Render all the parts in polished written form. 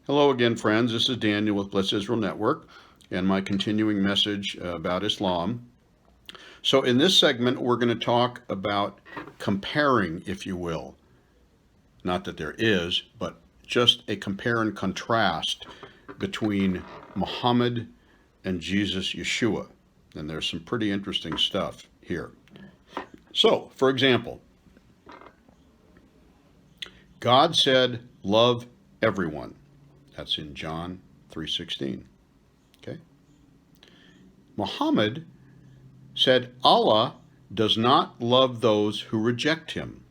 Hello again, friends. This is Daniel with Bless Israel Network and my continuing message about Islam. So, in this segment, we're going to talk about comparing, if you will. Not that there is, but just a compare and contrast between Muhammad and Jesus Yeshua. And there's some pretty interesting stuff here. So, for example, God said, "Love everyone." That's in John 3:16. Okay? Muhammad said Allah does not love those who reject him.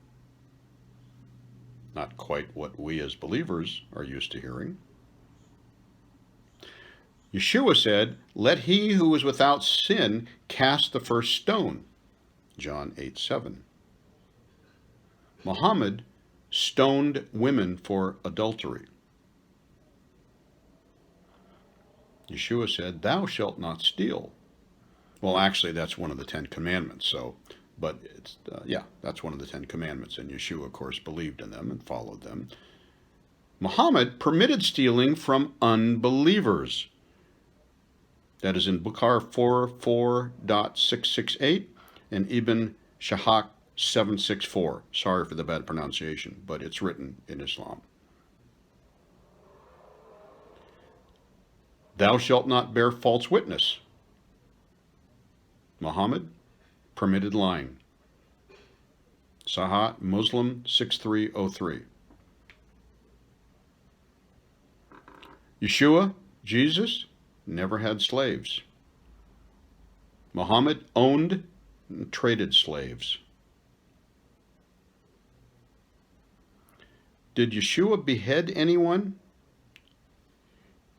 Not quite what we as believers are used to hearing. Yeshua said, "Let he who is without sin cast the first stone." John 8:7. Muhammad stoned women for adultery. Yeshua said, "Thou shalt not steal." Well, actually, that's one of the 10 Commandments. But that's one of the 10 Commandments, and Yeshua, of course, believed in them and followed them. Muhammad permitted stealing from unbelievers. That is in Bukhari 4.668 and Ibn Shahak 764. Sorry for the bad pronunciation, but it's written in Islam. Thou shalt not bear false witness. Muhammad permitted lying. Sahih Muslim 6303. Yeshua, Jesus, never had slaves. Muhammad owned and traded slaves. Did Yeshua behead anyone?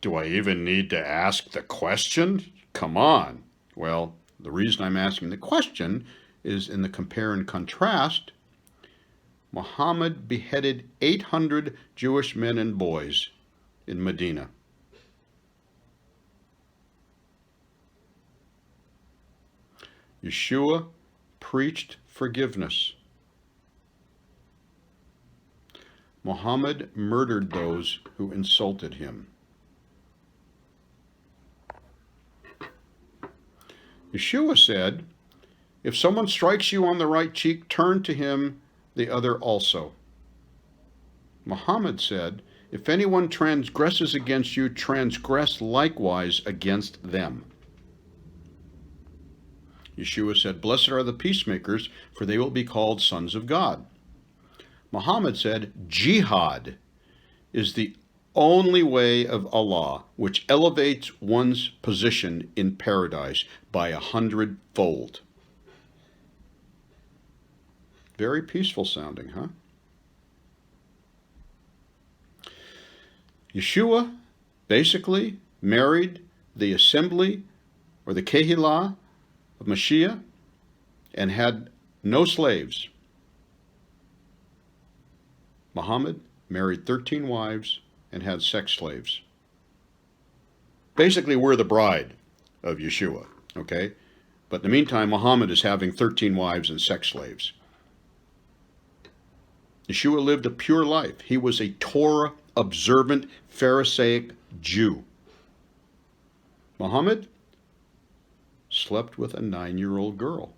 Do I even need to ask the question? Come on. Well, the reason I'm asking the question is in the compare and contrast. Muhammad beheaded 800 Jewish men and boys in Medina. Yeshua preached forgiveness. Muhammad murdered those who insulted him. Yeshua said, "If someone strikes you on the right cheek, turn to him the other also." Muhammad said, "If anyone transgresses against you, transgress likewise against them." Yeshua said, "Blessed are the peacemakers, for they will be called sons of God." Muhammad said, "Jihad is the only way of Allah which elevates one's position in paradise by 100-fold. Very peaceful sounding, huh? Yeshua basically married the assembly or the Kehillah of Mashiach and had no slaves. Muhammad married 13 wives and had sex slaves. Basically, we're the bride of Yeshua, okay? But in the meantime, Muhammad is having 13 wives and sex slaves. Yeshua lived a pure life. He was a Torah-observant Pharisaic Jew. Muhammad slept with a 9-year-old girl.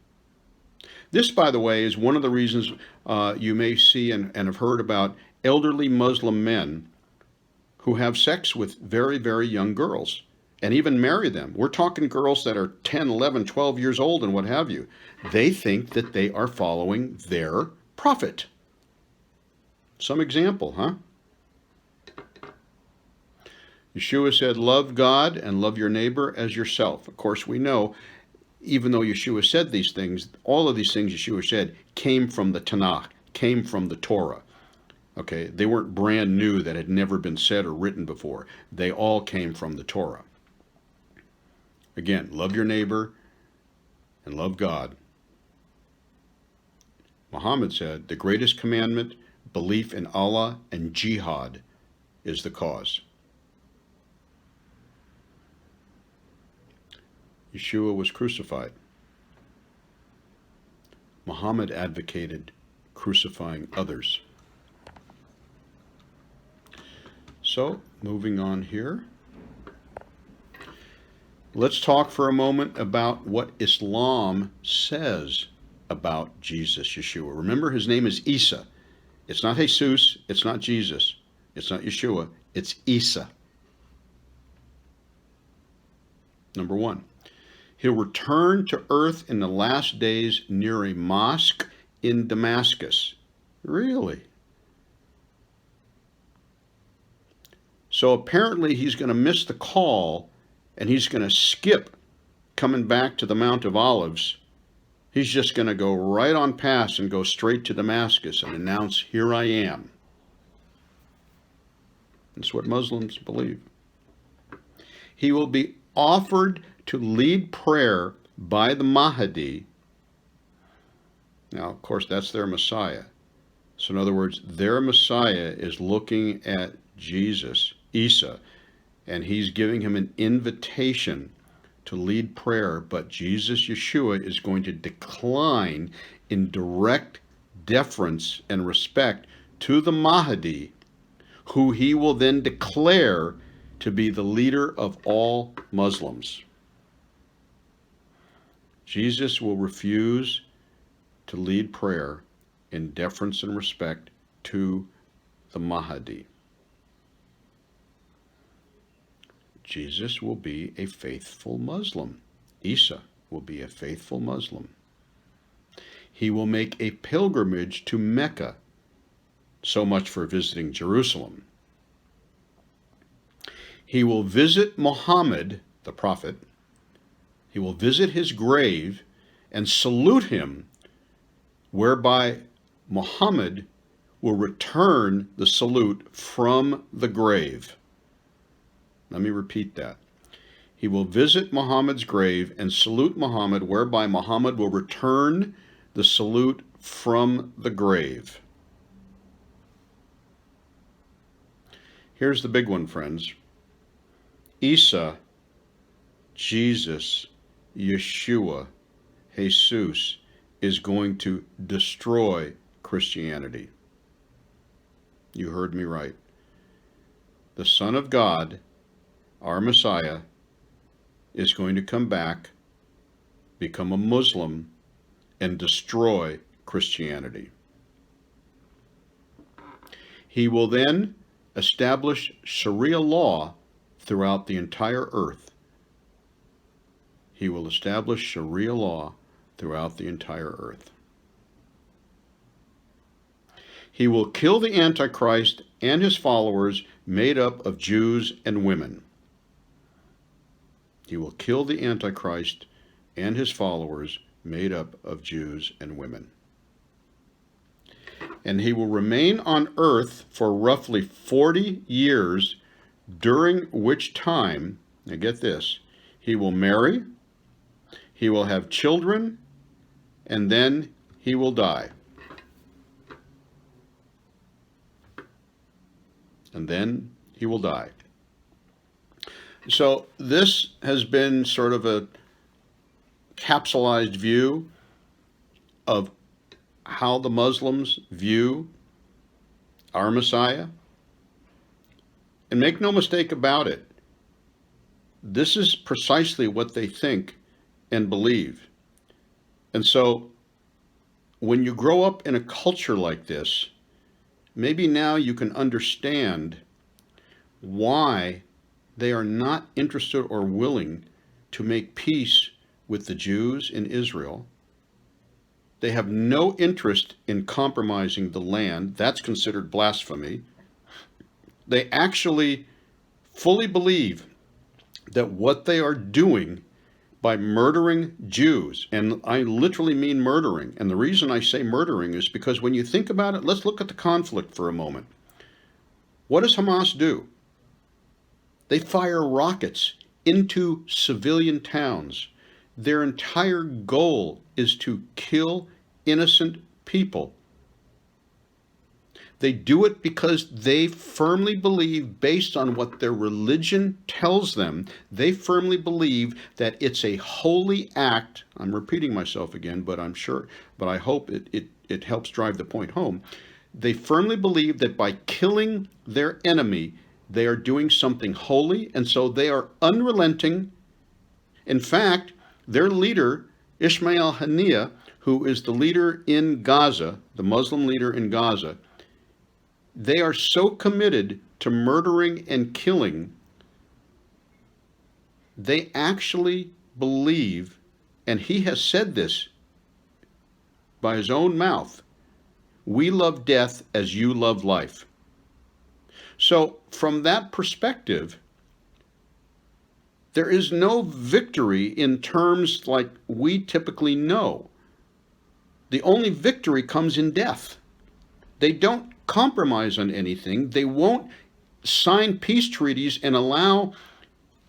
This, by the way, is one of the reasons you may see and have heard about elderly Muslim men who have sex with very, very young girls and even marry them. We're talking girls that are 10, 11, 12 years old and what have you. They think that they are following their prophet. Some example, huh? Yeshua said, "Love God and love your neighbor as yourself." Of course, we know, even though Yeshua said these things, all of these things Yeshua said came from the Tanakh, came from the Torah. Okay, they weren't brand new that had never been said or written before. They all came from the Torah. Again, love your neighbor and love God. Muhammad said, the greatest commandment, belief in Allah and jihad, is the cause. Yeshua was crucified. Muhammad advocated crucifying others. So, moving on here. Let's talk for a moment about what Islam says about Jesus, Yeshua. Remember, his name is Isa. It's not Jesus. It's not Jesus. It's not Yeshua. It's Isa. Number one, he'll return to earth in the last days near a mosque in Damascus. Really? So apparently he's going to miss the call and he's going to skip coming back to the Mount of Olives. He's just going to go right on past and go straight to Damascus and announce, "Here I am." That's what Muslims believe. He will be offered to lead prayer by the Mahdi. Now, of course, that's their Messiah. So in other words, their Messiah is looking at Jesus, Isa, and he's giving him an invitation to lead prayer, but Jesus, Yeshua, is going to decline in direct deference and respect to the Mahdi, who he will then declare to be the leader of all Muslims. Jesus will refuse to lead prayer in deference and respect to the Mahdi. Jesus will be a faithful Muslim. Isa will be a faithful Muslim. He will make a pilgrimage to Mecca. So much for visiting Jerusalem. He will visit Muhammad, the prophet. He will visit his grave and salute him, whereby Muhammad will return the salute from the grave. Let me repeat that. He will visit Muhammad's grave and salute Muhammad, whereby Muhammad will return the salute from the grave. Here's the big one, friends. Isa, Jesus, Yeshua, Jesus, is going to destroy Christianity. You heard me right. The Son of God, our Messiah, is going to come back, become a Muslim, and destroy Christianity. He will then establish Sharia law throughout the entire earth. He will establish Sharia law throughout the entire earth. He will kill the Antichrist and his followers made up of Jews and women. He will kill the Antichrist and his followers made up of Jews and women. And he will remain on earth for roughly 40 years, during which time, now get this, he will marry, he will have children, and then he will die. And then he will die. So this has been sort of a capsulized view of how the Muslims view our Messiah. And make no mistake about it, this is precisely what they think and believe. And so when you grow up in a culture like this, maybe now you can understand why they are not interested or willing to make peace with the Jews in Israel. They have no interest in compromising the land. That's considered blasphemy. They actually fully believe that what they are doing by murdering Jews, and I literally mean murdering, and the reason I say murdering is because when you think about it, let's look at the conflict for a moment. What does Hamas do? They fire rockets into civilian towns. Their entire goal is to kill innocent people. They do it because they firmly believe, based on what their religion tells them, they firmly believe that it's a holy act. I'm repeating myself again, but I hope it helps drive the point home. They firmly believe that by killing their enemy, They are doing something holy, and so they are unrelenting. In fact, their leader, Ismail Haniyeh, who is the leader in Gaza, the Muslim leader in Gaza, they are so committed to murdering and killing, they actually believe, and he has said this by his own mouth, we love death as you love life. So from that perspective, there is no victory in terms like we typically know. The only victory comes in death. They don't compromise on anything. They won't sign peace treaties and allow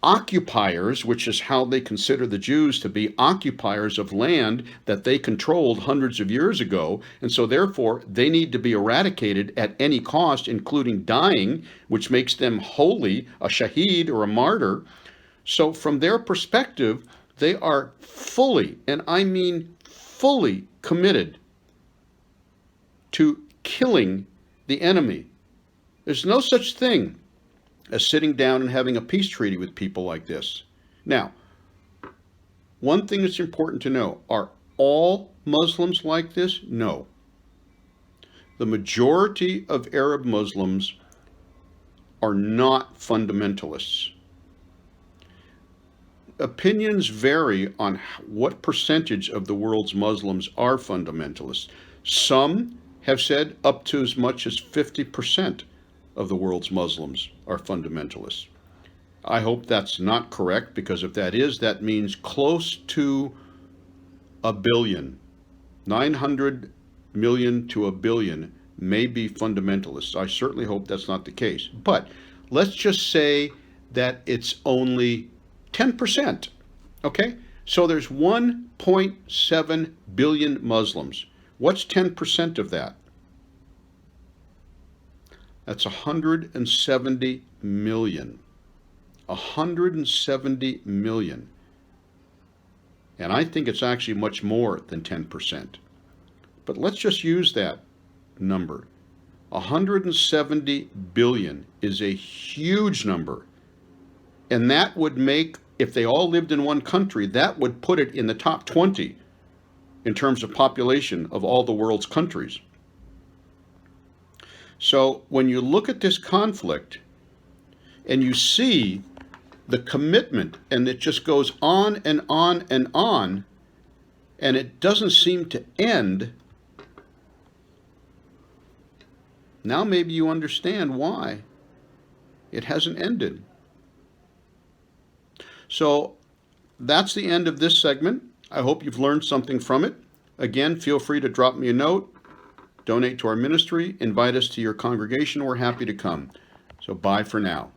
occupiers, which is how they consider the Jews to be, occupiers of land that they controlled hundreds of years ago. And so therefore they need to be eradicated at any cost, including dying, which makes them holy, a shaheed or a martyr. So from their perspective, they are fully, and I mean fully, committed to killing the enemy. There's no such thing as sitting down and having a peace treaty with people like this. Now, one thing that's important to know, are all Muslims like this? No. The majority of Arab Muslims are not fundamentalists. Opinions vary on what percentage of the world's Muslims are fundamentalists. Some have said up to as much as 50% of the world's Muslims are fundamentalists. I hope that's not correct, because if that is, that means close to a billion. 900 million to a billion may be fundamentalists. I certainly hope that's not the case. But let's just say that it's only 10%. Okay? So there's 1.7 billion Muslims. What's 10% of that? That's 170 million. 170 million. And I think it's actually much more than 10%. But let's just use that number. 170 billion is a huge number. And that would make, if they all lived in one country, that would put it in the top 20 in terms of population of all the world's countries. So when you look at this conflict and you see the commitment, and it just goes on and on and on, and it doesn't seem to end, now maybe you understand why it hasn't ended. So that's the end of this segment. I hope you've learned something from it. Again, feel free to drop me a note, donate to our ministry, invite us to your congregation. We're happy to come. So bye for now.